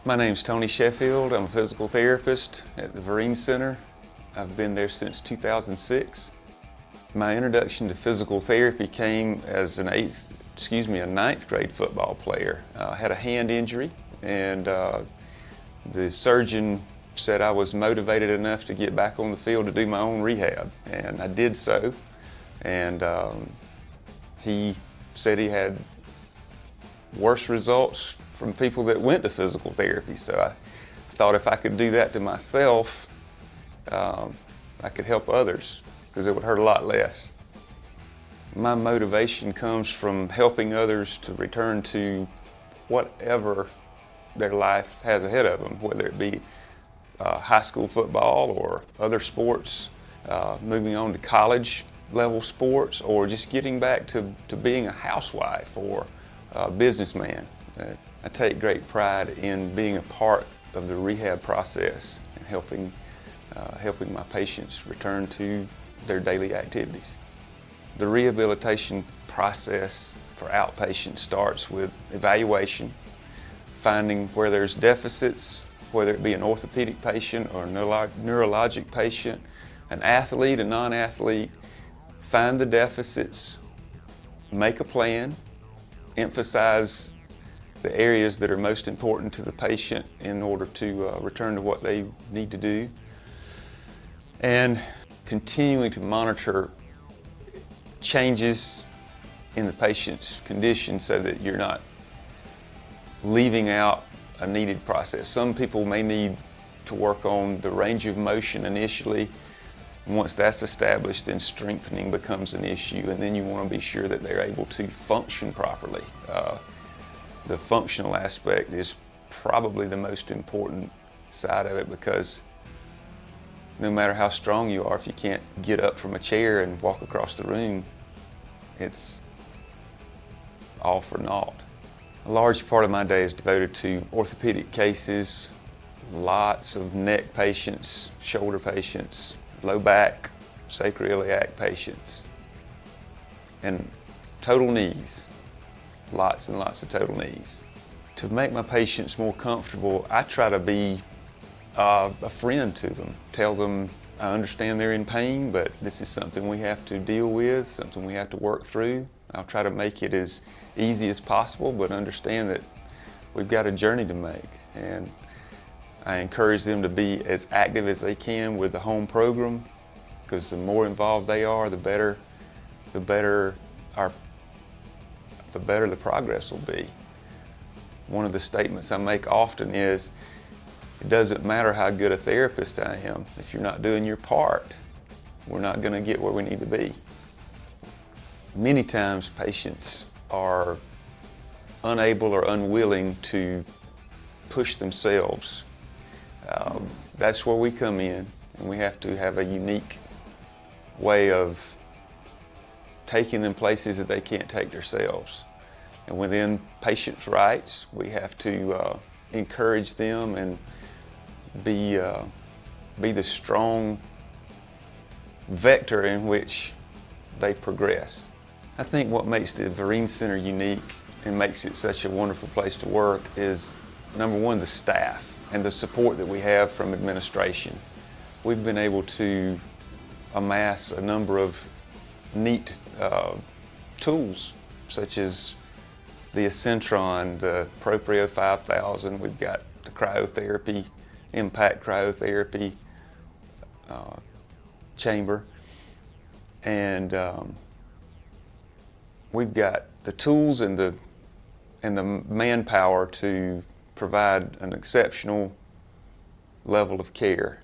My name's Tony Sheffield. I'm a physical therapist at the Vereen Center. I've been there since 2006. My introduction to physical therapy came as a ninth grade football player. I had a hand injury, and the surgeon said I was motivated enough to get back on the field to do my own rehab, and I did so. And he said he had worse results from people that went to physical therapy. So I thought if I could do that to myself, I could help others because it would hurt a lot less. My motivation comes from helping others to return to whatever their life has ahead of them, whether it be high school football or other sports, moving on to college level sports, or just getting back to being a housewife or a businessman. I take great pride in being a part of the rehab process and helping my patients return to their daily activities. The rehabilitation process for outpatients starts with evaluation, finding where there's deficits, whether it be an orthopedic patient or a neurologic patient, an athlete, a non-athlete. Find the deficits, make a plan, emphasize the areas that are most important to the patient in order to return to what they need to do, and continuing to monitor changes in the patient's condition so that you're not leaving out a needed process. Some people may need to work on the range of motion initially. Once that's established, then strengthening becomes an issue, and then you want to be sure that they're able to function properly. The functional aspect is probably the most important side of it, because no matter how strong you are, if you can't get up from a chair and walk across the room, it's all for naught. A large part of my day is devoted to orthopedic cases, lots of neck patients, shoulder patients, low back, sacroiliac patients, and total knees. Lots and lots of total knees. To make my patients more comfortable, I try to be a friend to them. Tell them I understand they're in pain, but this is something we have to deal with, something we have to work through. I'll try to make it as easy as possible, but understand that we've got a journey to make. And I encourage them to be as active as they can with the home program, because the more involved they are, the better the progress will be. One of the statements I make often is, it doesn't matter how good a therapist I am. If you're not doing your part, we're not going to get where we need to be. Many times patients are unable or unwilling to push themselves. That's where we come in, and we have to have a unique way of taking them places that they can't take themselves. And within patients' rights, we have to encourage them and be the strong vector in which they progress. I think what makes the Vereen Center unique and makes it such a wonderful place to work is, number one, the staff and the support that we have from administration. We've been able to amass a number of neat tools, such as the Accentron, the Proprio 5000. We've got the cryotherapy, impact cryotherapy chamber, and we've got the tools and the manpower to provide an exceptional level of care.